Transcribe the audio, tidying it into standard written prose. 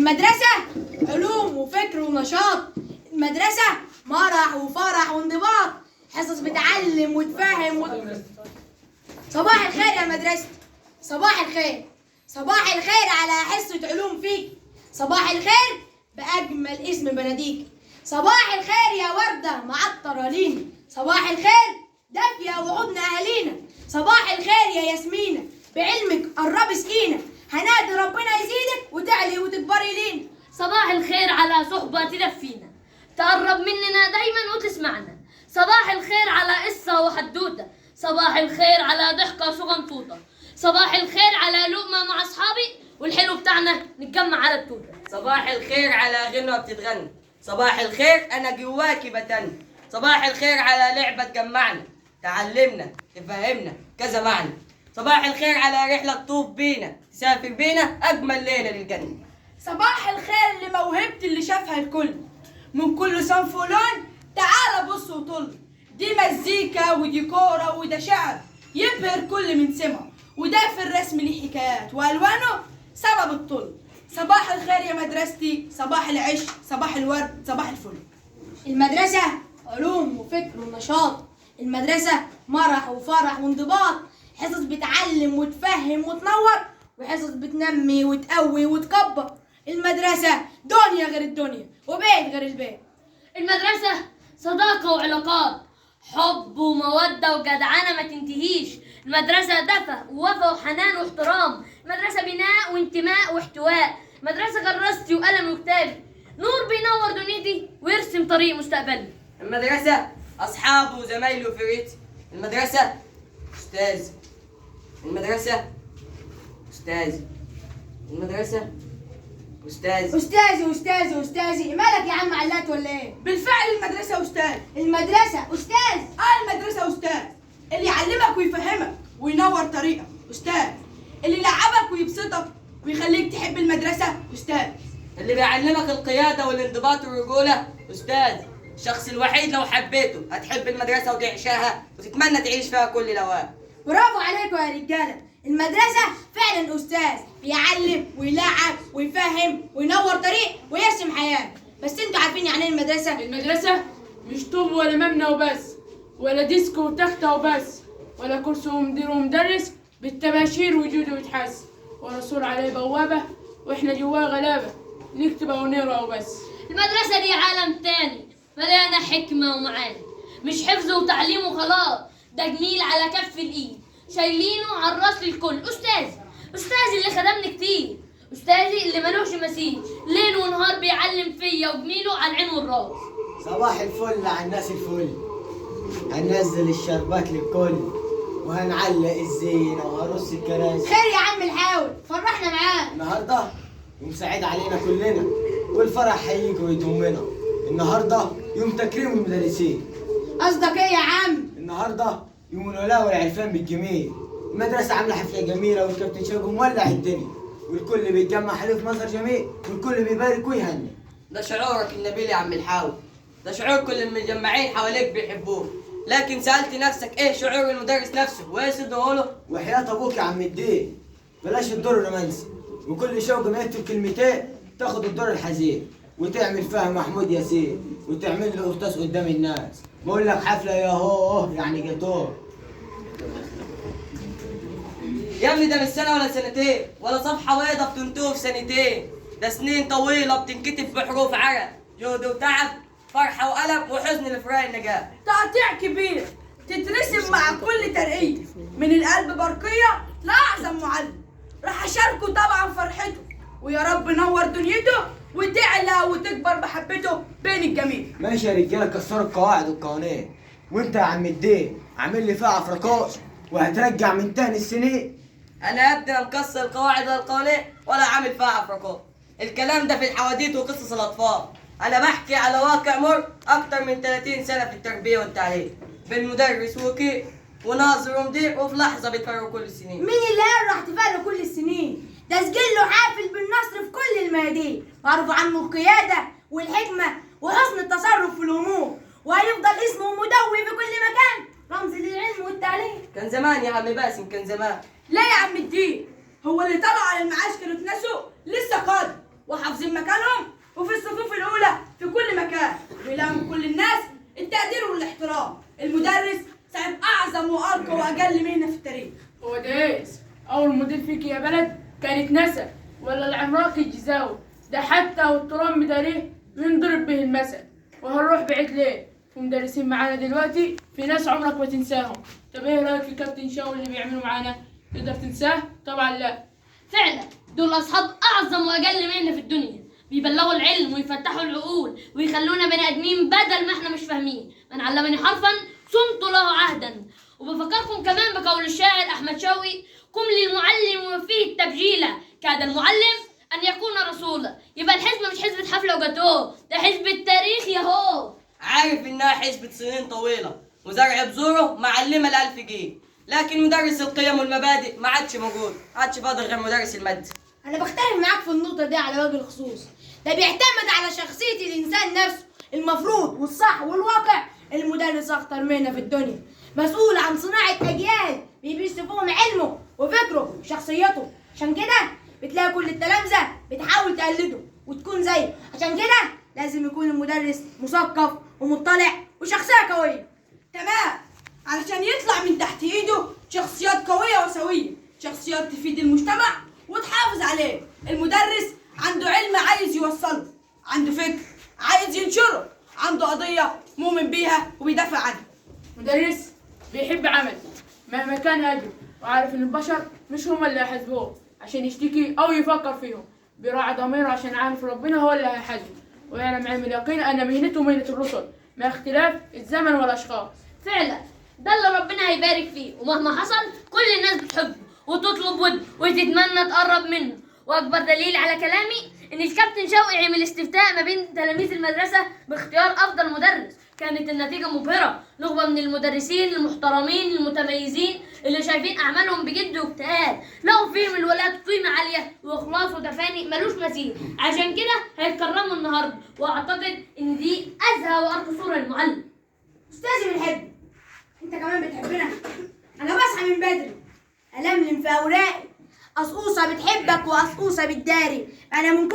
المدرسة علوم وفكر ونشاط. المدرسة مرح وفرح وانضباط، حصص بتعلم وتفهم صباح الخير يا مدرستي، صباح الخير، صباح الخير على حصة علوم فيك، صباح الخير بأجمل اسم بناديك، صباح الخير يا وردة معطرة لينا، صباح الخير دافية وعودنا أهالينا، صباح الخير يا ياسمينة بعلمك قربي سقينا، هنادي ربنا يزيدك وتعلي وتكبري لينا. صباح الخير على صحبة تدفينا، تقرب مننا دايما وتسمعنا، صباح الخير على قصة وحدوتة، صباح الخير على ضحكة صغنطوطة، صباح الخير على لقمة مع أصحابي والحلو بتاعنا نتجمع على التوتة. صباح الخير على غنوة بتتغني، صباح الخير أنا جواكي بتني، صباح الخير على لعبة تجمعنا تعلمنا تفهمنا كذا معنى، صباح الخير على رحلة تطوف بينا تسافر بينا أجمل ليلة للجنة. صباح الخير لموهبتي اللي شافها الكل من كل صنف ولون، تعال بص وطل، دي مزيكا ودي كورة وده شعر يبهر كل من سمع، وده في الرسم ليه حكايات والوانه سبب الطل. صباح الخير يا مدرستي، صباح العشق، صباح الورد، صباح الفل. المدرسة علوم وفكر ونشاط، المدرسة مرح وفرح وانضباط، حصص بتعلم وتفهم وتنور، وحصص بتنمي وتقوي وتكبر. المدرسة دنيا غير الدنيا وبيت غير البيت. المدرسة صداقة وعلاقات، حب ومودة وجدعنة ما تنتهيش، المدرسة دفى ووفا وحنان واحترام، المدرسة بناء وانتماء واحتواء، مدرسة كراستي وقلم وكتابي، نور بينور دنيتي ويرسم طريق مستقبلي. المدرسة أصحابه وزمايله وفريتي، المدرسة أستاذ، المدرسة أستاذ، المدرسة أستاذ. أستاذي مالك يا عم علات ولا إيه؟ بالفعل المدرسة أستاذ. المدرسة أستاذ؟ المدرسة أستاذ، اللي يعلمك ويفهمك وينور طريقك أستاذ، اللي يلعبك ويبسطك ويخليك تحب المدرسة أستاذ، اللي بيعلمك القيادة والانضباط والرجولة أستاذ، الشخص الوحيد لو حبيته هتحب المدرسة وتعيشها وتتمنى تعيش فيها كل الأوقات. برافو عليكم يا رجالة، المدرسة فعلا أستاذ بيعلم ويلعب ويفهم وينور طريق ويرسم حياة. بس انتوا عارفين يعني ايه المدرسة؟ المدرسة مش طوب ولا مبنى وبس، ولا ديسك وتختة وبس، ولا كرسي ومدير ومدرس بالتباشير وجود ويتحس، ورسول عليه بوابة واحنا جواه غلابة نكتب ونقرا وبس. المدرسة دي عالم تاني مليانة حكمة ومعاني، مش حفظ وتعليم وخلاص، ده جميل على كف الإيد شايلينه على الراس للكل. أستاذي اللي خدمني كتير، أستاذي اللي ملوش مثيل، ليل ونهار بيعلم فيا وجميله على العين والراس. صباح الفل على الناس الفل، هننزل الشربات للكل وهنعلق الزينة وهرص الكراسي. خير يا عم الحاول فرحنا معاك. النهارده يوم سعيد علينا كلنا والفرح هيجي ويضمنا، النهارده يوم تكريم المدرسين. قصدك ايه يا عم؟ النهارده يوم الولاء والعرفان بالجميل، المدرسة عاملة حفلة جميلة والكابتن شاكو مولع الدنيا، والكل بيتجمع حلو في منظر جميل والكل بيبارك ويهني. ده شعورك النبيل يا عم الحاوي، ده شعور كل المجمعين حواليك بيحبوه، لكن سألت نفسك ايه شعور المدرس نفسه وايه صدقه له؟ وحياة ابوك يا عم الدين بلاش الدور الرومانسي، وكل شوق ما يكتب كلمتين تاخد الدور الحزين وتعمل فيها محمود ياسين وتعمل له قرطاس قدام الناس، بقول لك حفلة يا هو يعني جاتوه. يا ابني ده مش سنة ولا سنتين ولا صفحة بيضة بتنتهي في سنتين، ده سنين طويلة بتنكتب بحروف عرق، جهد وتعب، فرحة وألم وحزن لفراق النجاة. تقطيع كبير تترسم مع كل ترقية، من القلب برقية لأعظم معلم، راح أشاركه طبعا فرحته، ويا رب نور دنيته وتعلى وتكبر محبته بين الجميع. ماشي يا رجالة كسروا القواعد والقوانين، وانت يا عم الدين عامل لي فيها عفركوش وهترجع من تاني السنين. أنا يا ابني لا مكسر القواعد ولا القوانين ولا عامل فيها عفركات، الكلام ده في الحواديت وقصص الأطفال، أنا بحكي على واقع مر أكتر من 30 سنة في التربية والتعليم، بين مدرس وكيل وناظر ومدير، وفي لحظة بيتفرقوا كل السنين. مين اللي قال راح تفرق كل السنين؟ ده سجله حافل بالنصر في كل الميادين، معروف عنه القيادة والحكمة وحسن التصرف في الأمور، وهيفضل اسمه مدوي في كل مكان، رمز للعلم والتعليم. كان زمان يا عم باسم، كان زمان. لا يا عم الدين، هو اللي طلع على المعاش كانوا اتنسوا لسه قادم، وحافظين مكانهم وفي الصفوف الأولى في كل مكان، ويلاقوا من كل الناس التقدير والاحترام. المدرس صاحب أعظم وأرقى وأجل مهنة في التاريخ. هو ده أول مدير فيك يا بلد كانت نسا ولا العملاق الجزاوي، ده حتى والترام مداريه ينضرب به المثل. وهنروح بعيد ليه؟ في مدرسين معانا دلوقتي في ناس عمرك ما تنساهم. طب ايه رايك في كابتن شاول اللي بيعملوا معانا؟ تقدر تنساه؟ طبعا لا. فعلا دول أصحاب أعظم وأجل مهنة في الدنيا، بيبلغوا العلم ويفتحوا العقول ويخلونا بني آدمين بدل ما احنا مش فاهمين. من علمني حرفا صمت له عهدا. وبفكركم كمان بقول الشاعر أحمد شوقي: قم للمعلم وفيه التبجيلة، كاد المعلم أن يكون رسولا. يبقى الحزب مش حزب حفلة وجاتوه، ده حزب التاريخ ياهو. عارف إنها حسبة سنين طويلة وزرع بذوره معلمة ل1000 جيل، لكن مدرس القيم والمبادئ ما عادش موجود، ما عادش فاضل غير مدرس المادة. أنا بختلف معاك في النقطة دي على وجه الخصوص. ده بيعتمد على شخصية الإنسان نفسه. المفروض والصح والواقع المدرس أخطر مهنة في الدنيا، مسؤول عن صناعة أجيال بيبث فيهم علمه وفكره وشخصيته. عشان كده بتلاقي كل التلامذة بتحاول تقلده وتكون زيه. عشان كده لازم يكون المدرس مثقف ومطلع وشخصية قوية. تمام، علشان يطلع من تحت ايده شخصيات قوية وسوية، شخصيات تفيد المجتمع وتحافظ عليه. المدرس عنده علم عايز يوصله، عنده فكر عايز ينشره، عنده قضية مؤمن بيها وبيدافع عنها. مدرس بيحب عمله مهما كان هاجم، وعارف ان البشر مش هم اللي هيحاسبوه عشان يشتكي او يفكر فيهم. بيراعي ضميره عشان عارف ربنا هو اللي هيحاسبه، ويعلم علم اليقين ان مهنته مهنة الرسل مع اختلاف الزمن والاشخاص. فعلا ده اللي ربنا هيبارك فيه، ومهما حصل كل الناس بتحبه وتطلب ود وتتمنى تقرب منه. واكبر دليل على كلامي ان الكابتن شوقي عمل استفتاء ما بين تلاميذ المدرسه باختيار افضل مدرس. كانت النتيجه مبهره، نخبه من المدرسين المحترمين المتميزين اللي شايفين اعمالهم بجد واجتهاد، لقوا فيهم الولاد قيمه عاليه واخلاص وتفاني ملوش مثيل. عشان كده هيتكرموا النهارده، واعتقد ان دي ازهى وارقى صوره للمعلم. أستاذي بنحبك، أنت كمان بتحبنا. أنا بصحى من بدري ألملم في أوراقي، قصقوصة بتحبك وقصقوصة بتداري. أنا من